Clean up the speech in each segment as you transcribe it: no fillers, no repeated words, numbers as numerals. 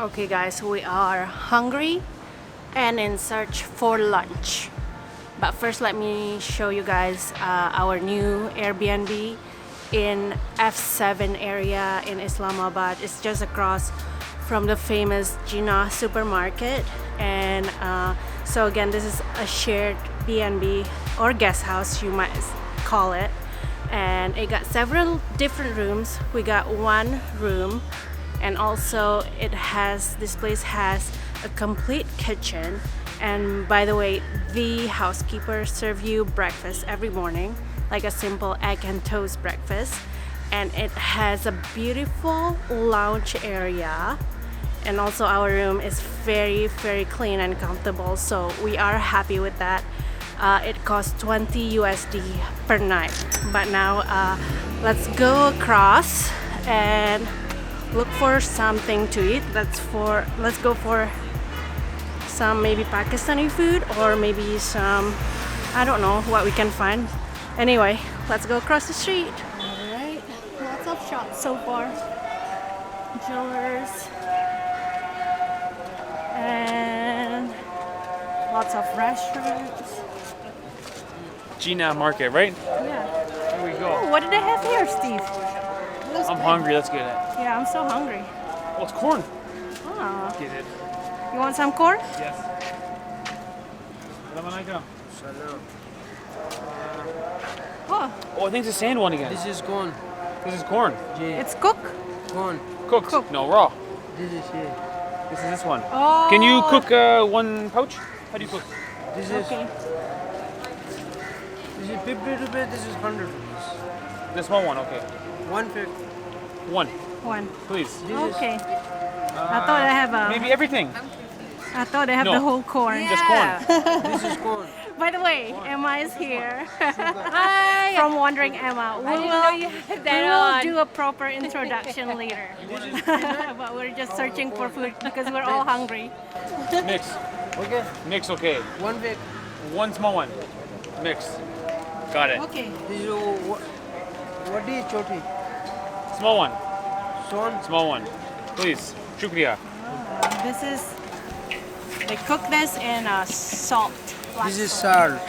Okay guys, we are hungry and in search for lunch. But first let me show you guys our new Airbnb in F7 area in Islamabad. It's just across from the famous Jinnah Super Market. And so again, this is a shared BnB or guest house, you might call it. And it got several different rooms. We got one room, and also this place has a complete kitchen. And by the way, the housekeeper serve you breakfast every morning, like a simple egg and toast breakfast. And it has a beautiful lounge area, and also our room is very clean and comfortable, so we are happy with that. It costs 20 USD per night. But now let's go across and look for something to eat. Let's go for some maybe Pakistani food, or maybe some, I don't know what we can find. Anyway, let's go across the street. Alright, lots of shops so far. Jewelers and lots of restaurants. Jinnah Market, right? Yeah. Here we go. Oh, what did they have here, Steve? I'm hungry. Let's get it. Yeah, I'm so hungry. Oh, it's corn. Ah. Get it. You want some corn? Yes. Oh, Oh, I think it's a sand one again. This is corn. This is corn. it's cooked? Corn. Cooked. No, raw. This is here. This is this one. Oh. Can you cook one pouch? How do you cook? This is Okay. 50 rupees. This is 100 rupees. The small one, okay. 150. One, One. please. Okay. I thought I have Maybe everything. I thought I have No. the whole corn. Just corn. This is corn. By the way, Emma is here. Hi. From Wandering Emma. We will do a proper introduction later. But we're just searching for food because we're all hungry. Mix. Okay. Mix, okay. 150. One small one. Mix. Got it. Okay. This is what is choti? Small one. Son. Small one. Please. Shukriya. This is, they cook this in salt. This is salt.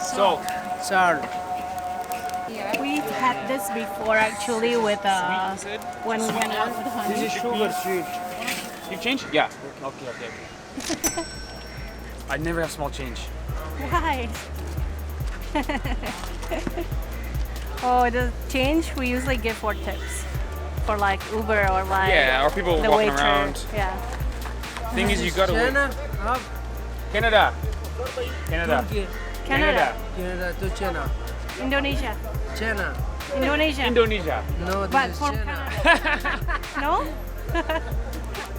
Salt. Salt. We've had this before actually with Sweet, you said? when we went out with honey. This is sugar sweet. You've changed? Yeah. Okay. I never have small change. Why? Oh, the change we usually give for tips, for like Uber or like Yeah, or people the walking waiter. around. Yeah. Thing is, you gotta wait. China. Up. Canada. Canada. Turkey. Canada. Canada to China. Indonesia. China. Indonesia. Indonesia. No, But this is from China. Canada. No?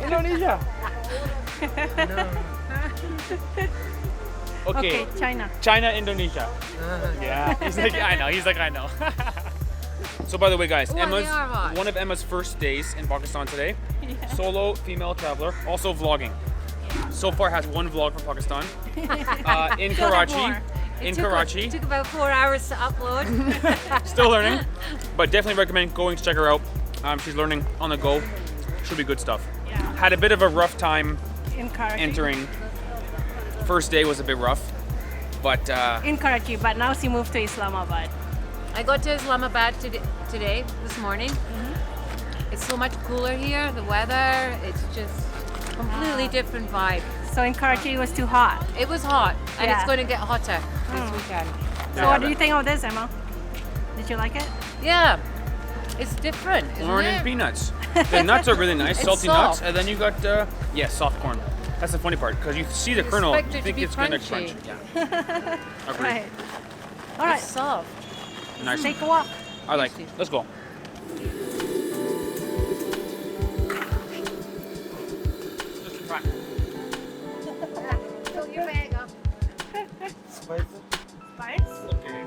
Indonesia. No. Okay. Okay, China. China, Indonesia. Yeah. He's like, I know. He's like, I know. So by the way, guys, one of Emma's first days in Pakistan today. Yeah. Solo female traveler, also vlogging. So far has one vlog from Pakistan. In Still have Karachi. more. In Karachi. Took about 4 hours to upload. Still learning, but definitely recommend going to check her out. She's learning on the go. Should be good stuff. Yeah. Had a bit of a rough time In Karachi. entering. First day was a bit rough, but In Karachi, but now she moved to Islamabad. I got to Islamabad today, this morning. It's so much cooler here, the weather, it's just completely different vibe. So in Karachi it was too hot. It was hot, and Yeah. it's going to get hotter this weekend. So what do you think of this, Emma? Did you like it? Yeah, it's different, isn't corn and it? peanuts. The nuts are really nice, It's salty nuts, soft. and then you got soft corn. That's the funny part, because you see the kernel, expect you it to think be it's gonna crunchy. crunch. Yeah. Agreed. Right. All right, It's soft. Nice. take a walk. I like. Let's go. Let's try. Fill your bag up. Spice. Spice? Okay.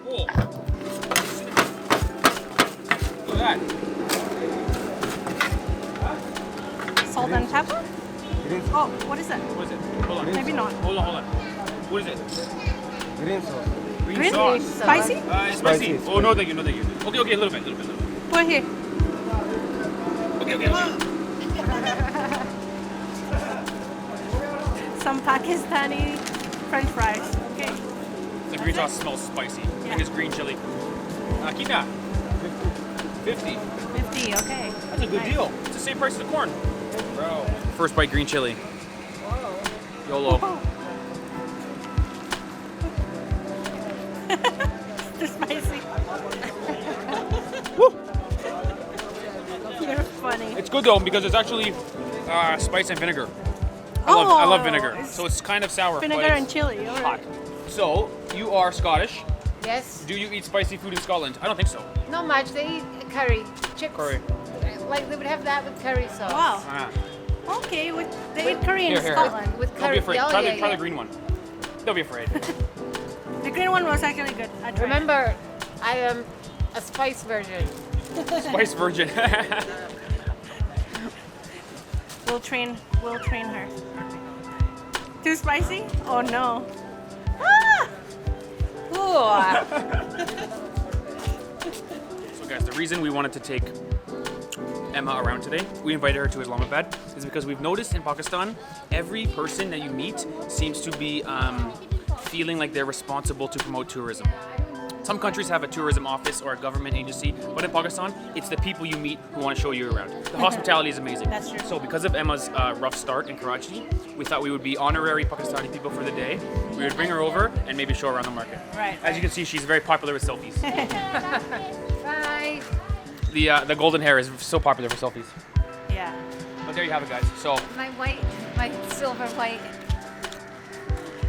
Oh. Look at that. Salt and pepper? Oh, what is that? What is it? Hold on. Maybe not. Hold on. What is it? Green sauce. Green sauce. Spicy? Spicy. Spicy. Oh, no, thank you. Okay, a little bit. Put here. Okay. some Pakistani French fries. Okay. The green sauce smells spicy. I think it's green chili. Kita. 50. 50, okay. That's a good deal. It's the same price as the corn. Bro. First bite green chili. YOLO. Too spicy. Woo! You're funny. It's good though because it's actually spice and vinegar. I love vinegar. So it's kind of sour. Vinegar but and it's chili. All hot. right. So you are Scottish. Yes. Do you eat spicy food in Scotland? I don't think so. Not much. They eat curry, chips. Curry. Like they would have that with curry sauce. Wow. Ah. Okay, they eat curry in Here. Scotland. With Don't curry. be afraid. Oh, Try, yeah, try yeah. the green one. Don't be afraid. The green one was actually good. I tried. Remember, I am a spice virgin. Spice virgin. We'll train her. Too spicy? Oh no. Ah! So guys, the reason we wanted to take Emma around today, we invited her to Islamabad, is because we've noticed in Pakistan, every person that you meet seems to be feeling like they're responsible to promote tourism. Some countries have a tourism office or a government agency, but in Pakistan, it's the people you meet who want to show you around. The hospitality is amazing. That's true. So because of Emma's rough start in Karachi, we thought we would be honorary Pakistani people for the day. We would bring her over and maybe show her around the market. Right. As you can see, she's very popular with selfies. Bye. The golden hair is so popular for selfies. Yeah. But there you have it, guys. So My silver white.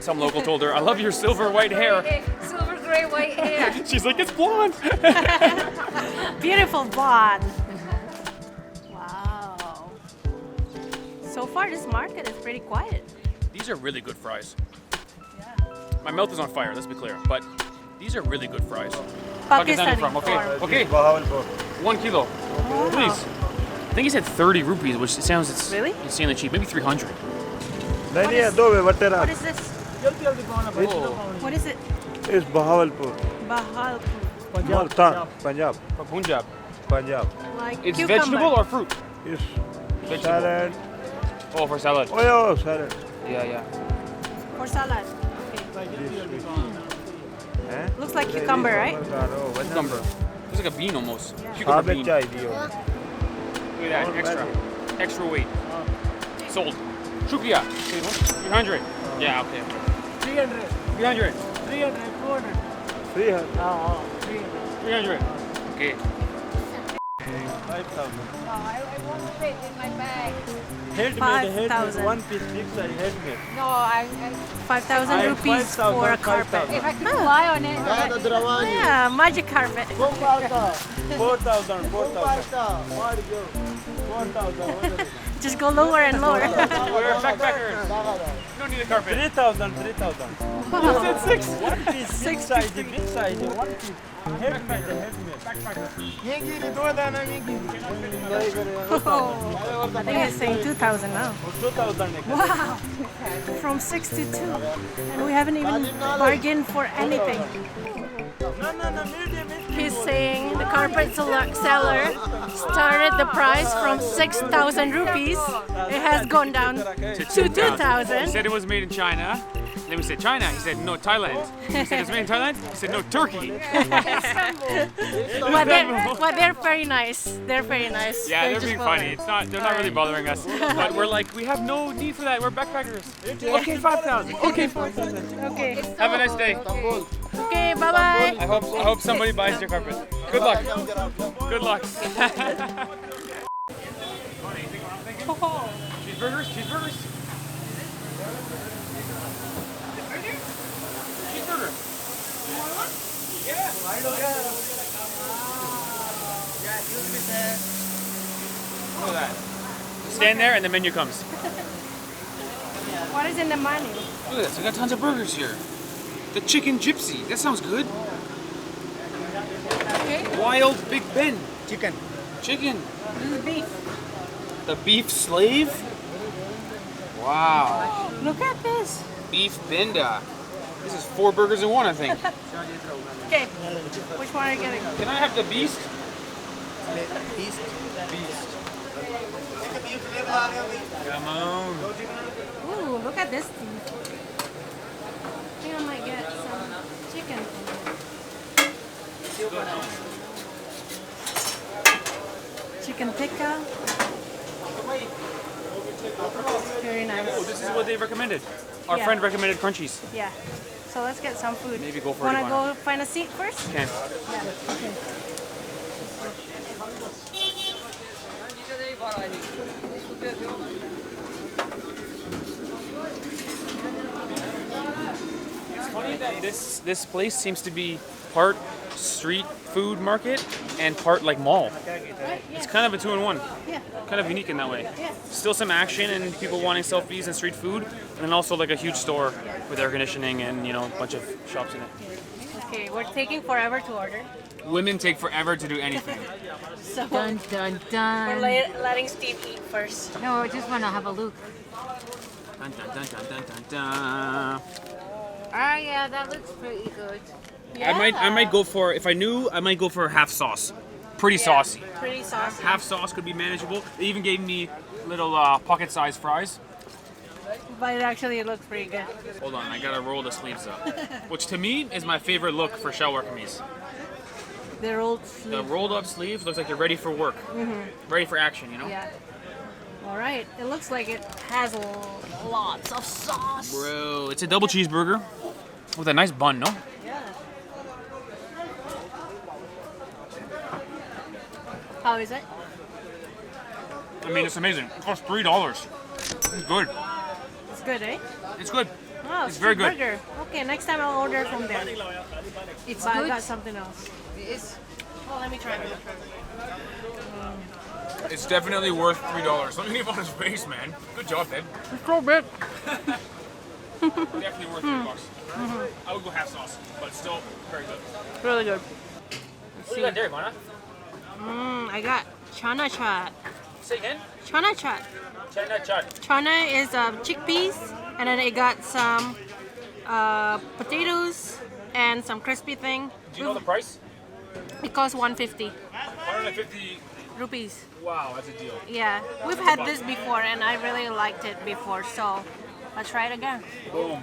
some local told her, "I love your silver white hair." Silver gray white hair. She's like, "It's blonde." Beautiful blonde. Wow. So far, this market is pretty quiet. These are really good fries. Yeah. My mouth is on fire. Let's be clear, but these are really good fries. Pakistani from? Okay, farm. okay. 1 kilo, please. I think he said 30 rupees, which sounds Really? insanely cheap. Maybe 300. What is this? Oh, What is it? It's Bahawalpur. Bahalpur. Multan, Punjab. from Punjab. Punjab. Like It's cucumber. vegetable or fruit? It's Vegetable. salad. Oh, for salad. Oh, yeah, salad. Yeah. For salad. Okay. Eh? Looks like cucumber, right? Cucumber. It's like a bean almost. Yeah. Cucumber Sabe bean. chai diyo. Look at that, extra. Extra weight. Sold. Shukriya. 300. Yeah, okay. 300. 300. 300, 400. 300. 300. Okay. 5,000. I want to fit in my bag. Handmade, 5,000. one piece big size handmade. No, I 5,000 rupees for a carpet. if I could fly on it. Yeah, magic carpet. 4,000. Just go lower and lower. We're backpackers. You don't need a carpet. 3,000. Wow. Six. One piece big size, one piece. Handmade. Oh, I think it's saying 2,000 now. 2,000. Wow. From 62. And we haven't even bargained for anything. No, medium. He's saying the carpet seller started the price from 6,000 rupees. It has gone down to 2,000. He said it was made in China. Then we said China. He said no, Thailand. He said it's made in Thailand. He said no, Turkey. But they're very nice. They're very nice. Yeah, they're just being funny. They're not really bothering us. But we're like, we have no need for that. We're backpackers. Okay, 5,000. Okay, 5,000. Okay. Have a nice day. Okay, bye-bye. I hope somebody buys your carpet. Good luck. Good luck. Cheeseburgers. Cheeseburger. Yeah. Look at that. Stand there and the menu comes. What is in the menu? Look at this. We got tons of burgers here. The chicken gypsy. That sounds good. Okay. Wild Big Ben. Chicken. Chicken. This is beef. The beef slave. Wow. Look at this. Beef benda. This is 4 burgers in one, I think. Okay. Which one are you getting? Can I have the beast? Beast. Beast. Come on. Ooh, look at this thing. I think I might get some chicken from here. Chicken tikka. Very nice. Oh, this is what they recommended. Our Yeah. friend recommended crunchies. Yeah. So let's get some food. Maybe go for it, Wanna Ivana. go find a seat first? Okay. Yeah. Okay. It's funny that this place seems to be part street food market and part like mall. Right? It's Yeah. kind of a 2-in-1. Yeah. Kind of unique in that way. Yeah. Still some action and people wanting selfies and street food, and then also like a huge store with air conditioning and a bunch of shops in it. Okay, we're taking forever to order. Women take forever to do anything. So Dun dun we're dun. letting Steve eat first. No, I just want to have a look. Dun, dun, dun, dun, dun, dun, dun. Ah, yeah, that looks pretty good. I might go for, if I knew, I might go for half sauce. Pretty saucy. Pretty saucy. Half sauce could be manageable. They even gave me little pocket-sized fries. But it looks pretty good. Hold on, I gotta roll the sleeves up. Which to me is my favorite look for shower kameez. The rolled The sleeve. rolled up sleeves looks like you're ready for work. Ready for action, Yeah. All right. It looks like it has lots of sauce. Bro, it's a double cheeseburger with a nice bun, no? Yeah. How is it? I mean, it's amazing. It costs $3. It's good. It's good, eh? It's good. Oh, It's very good. Burger. Okay, next time I'll order from there. It's But I good. got something else. It's Oh, let me try it. It's definitely worth $3. Let me leave on his face, man. Good job, babe. It's so big. Definitely worth $3. I would go half sauce, but it's still very good. Really good. What do you got there, Ivana? I got chana chaat. Say again? Chana chaat. Chana chaat. Chana is chickpeas, and then it got some potatoes and some crispy thing. Do you know the price? It costs 150 150. rupees. Wow, that's a deal. Yeah, we've had this before, and I really liked it before, so let's try it again. Boom.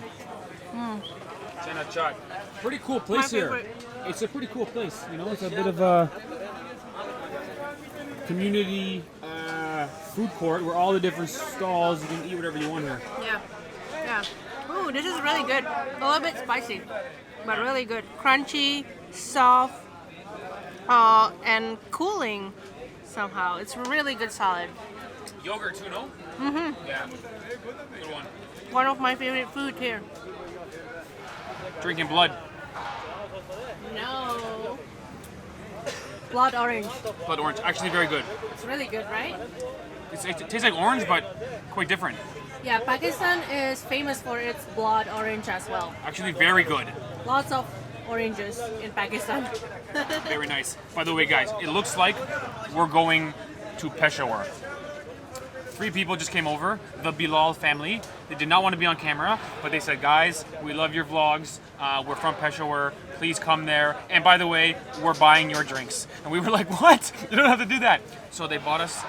Chana chaat. Pretty cool place My here. favorite. It's a pretty cool place. It's a bit of a community food court where all the different stalls, you can eat whatever you want here. Yeah, yeah. Ooh, this is really good. A little bit spicy, but really good. Crunchy, soft, and cooling somehow. It's really good salad. Yogurt too, no? Mm-hmm. Yeah. Good one. One of my favorite food here. Drinking blood. No. Blood orange. Blood orange. Actually very good. It's really good, right? It tastes like orange, but quite different. Yeah, Pakistan is famous for its blood orange as well. Actually very good. Lots of oranges in Pakistan. Very nice. By the way, guys, it looks like we're going to Peshawar. 3 people just came over, the Bilal family. They did not want to be on camera, but they said, guys, we love your vlogs. We're from Peshawar. Please come there. And by the way, we're buying your drinks. And we were like, what? You don't have to do that. So they bought us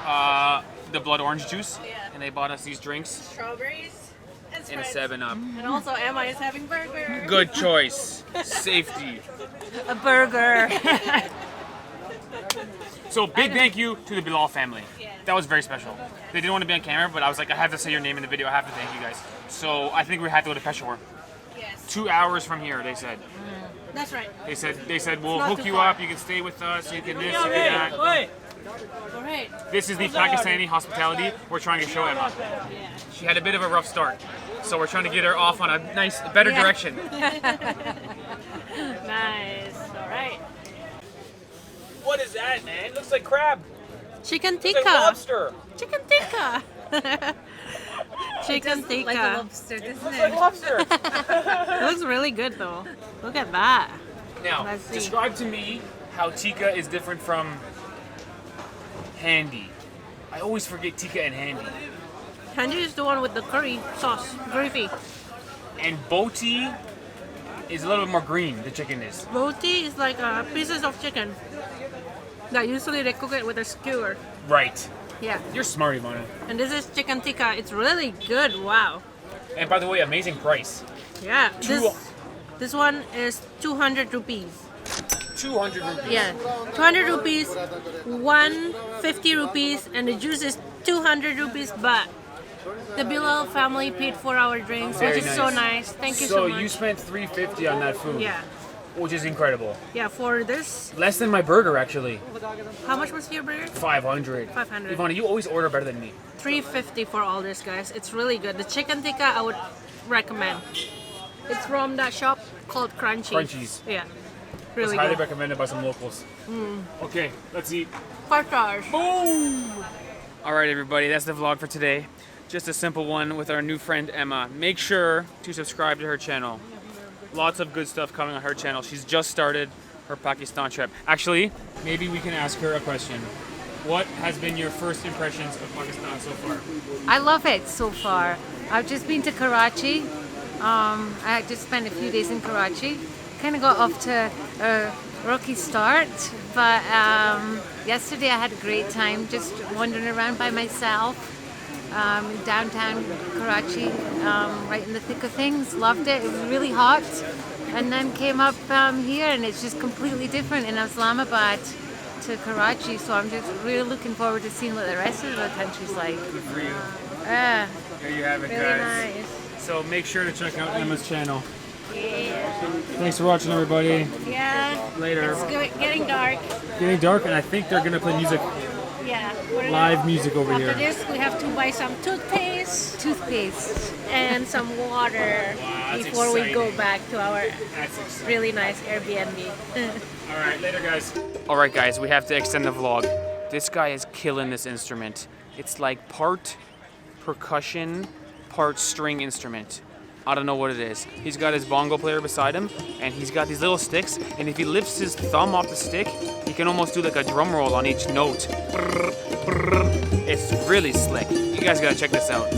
the blood orange juice, and they bought us these drinks Strawberries and and a spreads. 7-Up. And also Emma is having burger. Good choice. Safety. A burger. So big thank you to the Bilal family. That was very special. They didn't want to be on camera, but I was like, I have to say your name in the video. I have to thank you guys. So I think we had to go to Peshawar. Yes. 2 hours from here, they said. That's right. They said we'll not hook too you far. up. You can stay with us. You can this, you can that. All right. This is the Pakistani hospitality we're trying to show Emma. She had a bit of a rough start, so we're trying to get her off on a nice, better Yeah. direction. Nice. All right. What is that, man? Looks like crab. Chicken It's like tikka. lobster. Chicken tikka. Chicken like a tikka. lobster, doesn't Looks like it? lobster. It looks really good though. Look at that. Now, Let's see. describe to me how tikka is different from handy. I always forget tikka and handy. Hanji is the one with the curry sauce, gravy. And boti is a little bit more green, the chicken is. Roti is like pieces of chicken that usually they cook it with a skewer. Right. Yeah. You're smart, Ivana. And this is chicken tikka. It's really good. Wow. And by the way, amazing price. Yeah. Two- This one is 200 rupees. 200 rupees. Yeah, 200 rupees, 150 rupees, and the juice is 200 rupees. But the Bilal family paid for our drinks, Very which is so nice. nice. Thank you so much. So you spent $350 on that food. Yeah, Which is incredible. yeah. For this, Less than my burger, actually. how much was your burger? 500. 500. Ivana, you always order better than me. 350 for all this, guys. It's really good. The chicken tikka I would recommend. It's from that shop called Crunchy. Crunchies. Yeah, It's really highly good. recommended by some locals. Okay, let's eat. 5 stars. Boom! All right, everybody, that's the vlog for today. Just a simple one with our new friend Emma. Make sure to subscribe to her channel. Lots of good stuff coming on her channel. She's just started her Pakistan trip. Actually, maybe we can ask her a question. What has been your first impressions of Pakistan so far? I love it so far. I've just been to Karachi. I just spent a few days in Karachi. Kind of got off to a rocky start, but yesterday I had a great time just wandering around by myself in downtown Karachi, right in the thick of things. Loved it. It was really hot, and then came up here, and it's just completely different in Islamabad to Karachi. So I'm just really looking forward to seeing what the rest of the country's like. Good for you. Yeah, There you have it, really guys. nice. So make sure to check out Emma's channel. Yeah. Thanks for watching, everybody. Yeah. Later. It's getting dark. Getting dark, and I think they're gonna play music, Yeah. We're live music over After here. this, we have to buy some toothpaste and some water that's before we go exciting. back to our That's exciting. really nice Airbnb. All right, later, guys. All right, guys, we have to extend the vlog. This guy is killing this instrument. It's like part percussion, part string instrument. I don't know what it is. He's got his bongo player beside him, and he's got these little sticks, and if he lifts his thumb off the stick, he can almost do like a drum roll on each note. Brrr, brrr. It's really slick. You guys gotta check this out.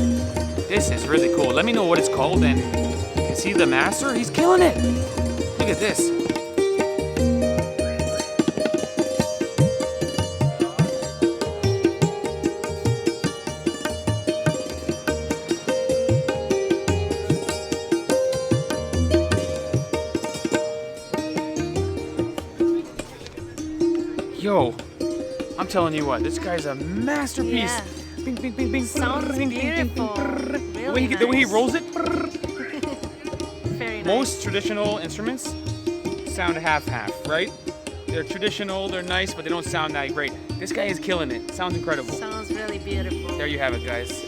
This is really cool. Let me know what it's called, and is he the master? He's killing it. Look at this. Yo, I'm telling you what, this guy's a masterpiece. Yeah. Bing, bing, bing, bing. Sounds Brrr, bing, bing, bing, beautiful. brrr. Really The way he nice. rolls it. Brrr. Very nice. Most traditional instruments sound half-half, right? They're traditional, they're nice, but they don't sound that great. This guy is killing it. Sounds incredible. Sounds really beautiful. There you have it, guys.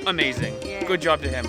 Amazing. Yeah. Good job to him.